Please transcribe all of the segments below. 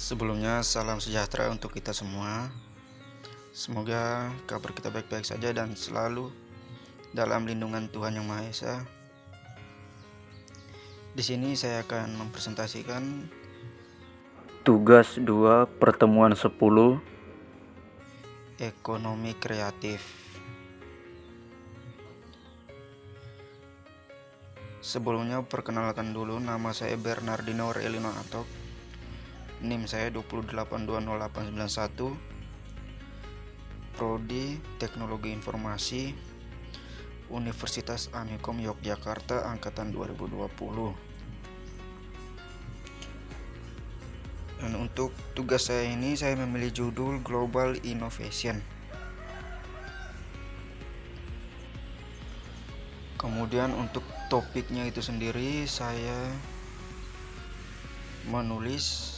Sebelumnya salam sejahtera untuk kita semua. Semoga kabar kita baik-baik saja dan selalu dalam lindungan Tuhan Yang Maha Esa. Di sini saya akan mempresentasikan tugas 2 pertemuan 10 ekonomi kreatif. Sebelumnya perkenalkan dulu, nama saya Bernardino Aurelino Atok. NIM saya 2820891. Prodi Teknologi Informasi, Universitas Amikom Yogyakarta angkatan 2020. Dan untuk tugas saya ini saya memilih judul Global Innovation. Kemudian untuk topiknya itu sendiri saya menulis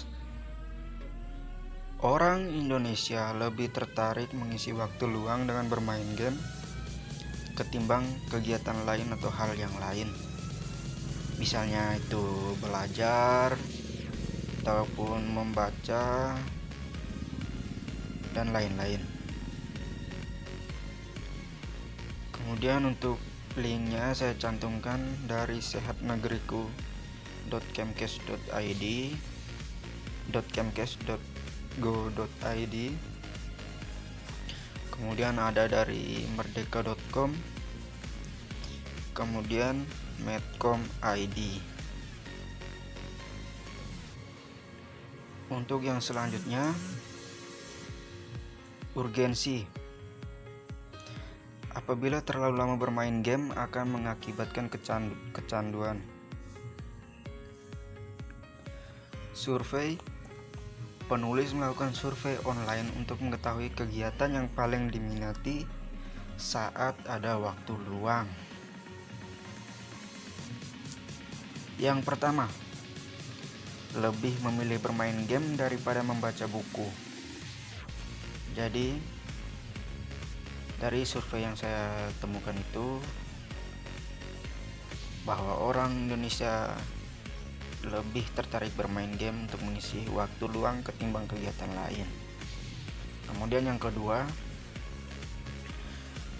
orang Indonesia lebih tertarik mengisi waktu luang dengan bermain game ketimbang kegiatan lain atau hal yang lain. Misalnya itu belajar ataupun membaca dan lain-lain. Kemudian untuk linknya saya cantumkan dari sehatnegeriku.kemkes.id, .kemkes.go.id. Kemudian ada dari merdeka.com, kemudian Medcom ID. Untuk yang selanjutnya, urgensi. Apabila terlalu lama bermain game akan mengakibatkan kecanduan. Survei. Penulis melakukan survei online untuk mengetahui kegiatan yang paling diminati saat ada waktu luang. Yang pertama, lebih memilih bermain game daripada membaca buku. Jadi, dari survei yang saya temukan itu bahwa orang Indonesia lebih tertarik bermain game untuk mengisi waktu luang ketimbang kegiatan lain. Kemudian yang kedua,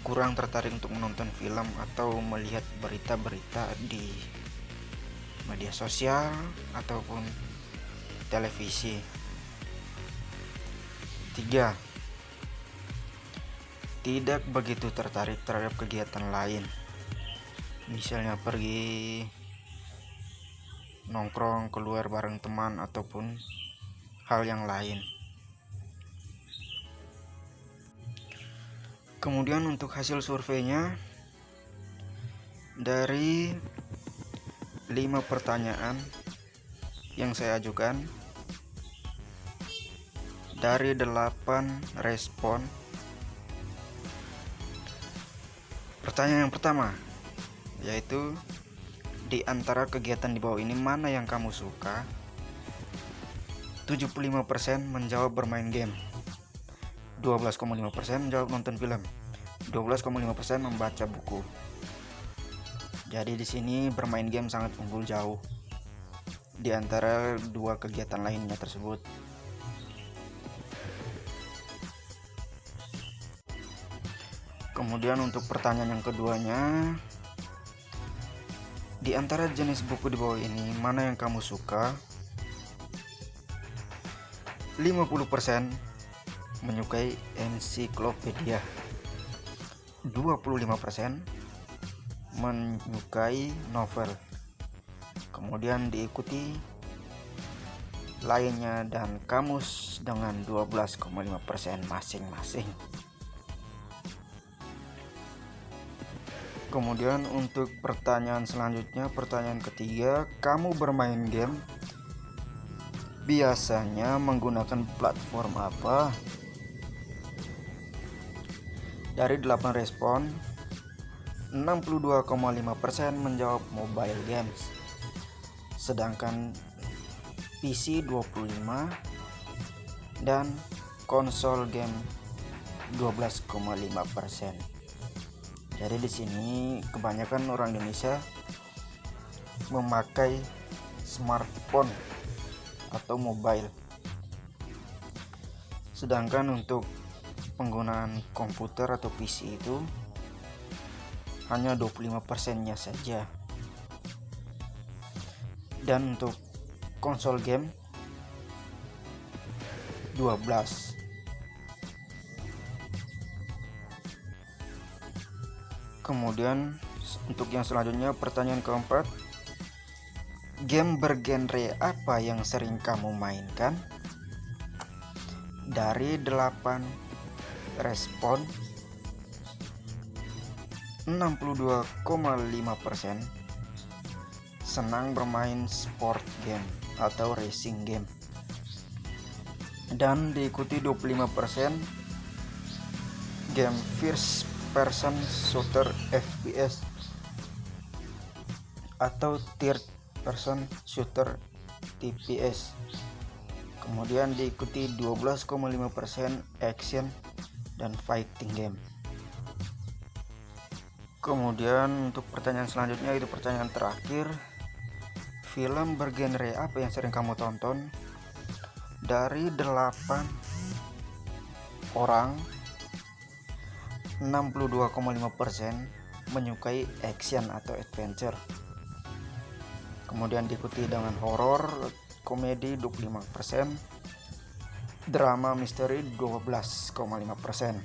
kurang tertarik untuk menonton film atau melihat berita-berita di media sosial ataupun televisi. 3. Tidak begitu tertarik terhadap kegiatan lain, misalnya pergi nongkrong, keluar bareng teman ataupun hal yang lain. Kemudian untuk hasil surveinya, dari 5 pertanyaan yang saya ajukan, dari 8 respon. Pertanyaan yang pertama yaitu, di antara kegiatan di bawah ini mana yang kamu suka? 75% menjawab bermain game, 12,5% menjawab nonton film, 12,5% membaca buku. Jadi di sini bermain game sangat unggul jauh di antara dua kegiatan lainnya tersebut. Kemudian untuk pertanyaan yang keduanya, di antara jenis buku di bawah ini mana yang kamu suka? 50% menyukai ensiklopedia, 25% menyukai novel, kemudian diikuti lainnya dan kamus dengan 12,5% masing-masing. Kemudian untuk pertanyaan selanjutnya, pertanyaan ketiga, kamu bermain game biasanya menggunakan platform apa? Dari 8 respon, 62,5% menjawab mobile games, sedangkan PC 25 dan konsol game 12,5%. Jadi di sini kebanyakan orang Indonesia memakai smartphone atau mobile Sedangkan untuk penggunaan komputer atau PC itu hanya 25%-nya saja. Dan untuk konsol game 12. Kemudian untuk yang selanjutnya, pertanyaan keempat, game bergenre apa yang sering kamu mainkan? Dari 8 respon, 62,5% senang bermain sport game atau racing game, dan diikuti 25% game first person shooter FPS atau third person shooter TPS. Kemudian diikuti 12,5% action dan fighting game. Kemudian untuk pertanyaan selanjutnya, itu pertanyaan terakhir, film bergenre apa yang sering kamu tonton? Dari 8 orang, 62,5% menyukai action atau adventure. Kemudian diikuti dengan horor, komedi 25%, drama misteri 12,5%.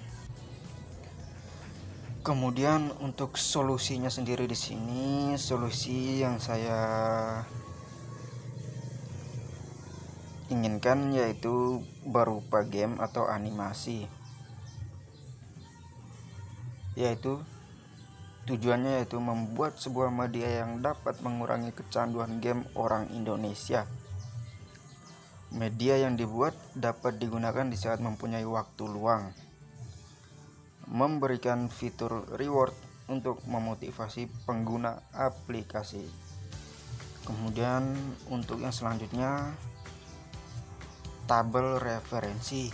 Kemudian untuk solusinya sendiri di sini, solusi yang saya inginkan yaitu berupa game atau animasi. Yaitu tujuannya yaitu membuat sebuah media yang dapat mengurangi kecanduan game orang Indonesia. Media yang dibuat dapat digunakan di saat mempunyai waktu luang, memberikan fitur reward untuk memotivasi pengguna aplikasi. Kemudian untuk yang selanjutnya, tabel referensi.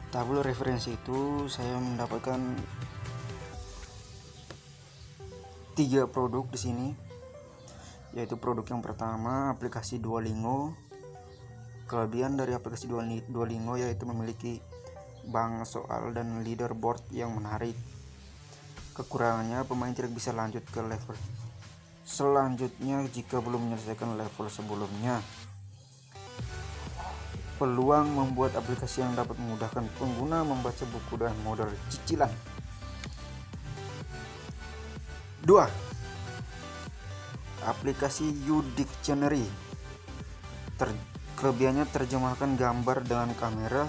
Tabel referensi itu saya mendapatkan 3 produk di sini, yaitu produk yang pertama aplikasi Duolingo. Kelebihan dari aplikasi Duolingo yaitu memiliki bank soal dan leaderboard yang menarik. Kekurangannya, pemain tidak bisa lanjut ke level selanjutnya jika belum menyelesaikan level sebelumnya. Peluang membuat aplikasi yang dapat memudahkan pengguna membaca buku dan model cicilan. 2. Aplikasi UDictionary. Kelebihannya terjemahkan gambar dengan kamera,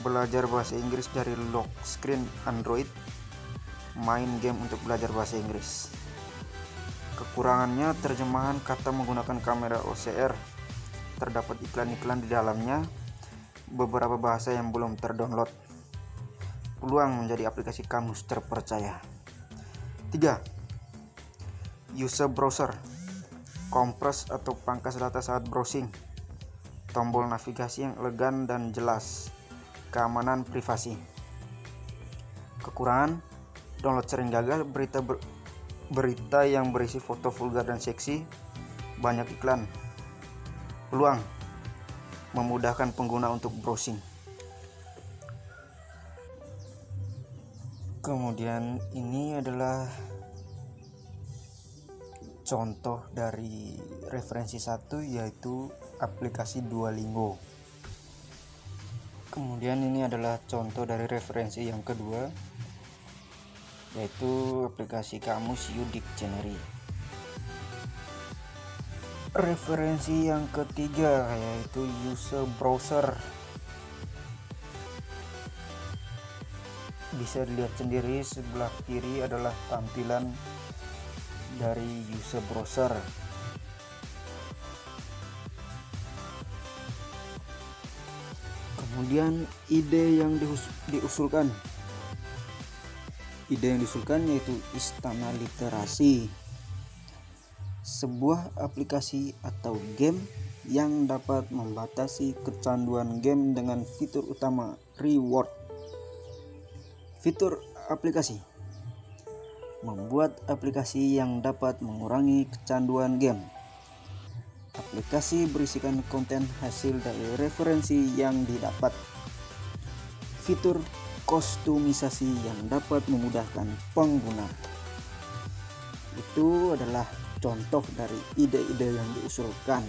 belajar bahasa Inggris dari lock screen Android, main game untuk belajar bahasa Inggris. Kekurangannya, terjemahan kata menggunakan kamera OCR. Terdapat iklan-iklan di dalamnya, beberapa bahasa yang belum terdownload. Peluang menjadi aplikasi kamus terpercaya. 3. User browser. Kompres atau pangkas data saat browsing. Tombol navigasi yang elegan dan jelas. Keamanan privasi. Kekurangan, download sering gagal, berita yang berisi foto vulgar dan seksi, banyak iklan. Peluang, memudahkan pengguna untuk browsing. Kemudian ini adalah contoh dari referensi 1, yaitu aplikasi Duolingo. Kemudian ini adalah contoh dari referensi yang kedua, yaitu aplikasi kamus UDictionary. Referensi yang ketiga yaitu user browser. Bisa dilihat sendiri, sebelah kiri adalah tampilan dari user browser. Kemudian ide yang diusulkan. Ide yang diusulkan yaitu Istana Literasi. Sebuah aplikasi atau game yang dapat membatasi kecanduan game dengan fitur utama reward. Fitur aplikasi: membuat aplikasi yang dapat mengurangi kecanduan game. Aplikasi berisikan konten hasil dari referensi yang didapat. Fitur kostumisasi yang dapat memudahkan pengguna. Itu adalah contoh dari ide-ide yang diusulkan.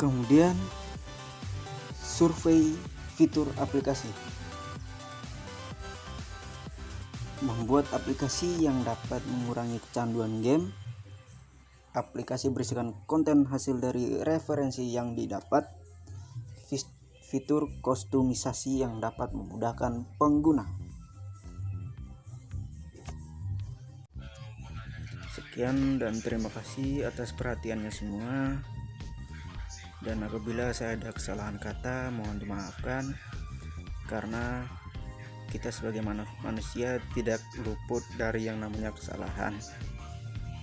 Kemudian survei fitur aplikasi. Membuat aplikasi yang dapat mengurangi kecanduan game. Aplikasi berisikan konten hasil dari referensi yang didapat. Fitur kostumisasi yang dapat memudahkan pengguna. Sekian dan terima kasih atas perhatiannya semua. Dan apabila saya ada kesalahan kata, mohon dimaafkan, karena kita sebagai manusia tidak luput dari yang namanya kesalahan.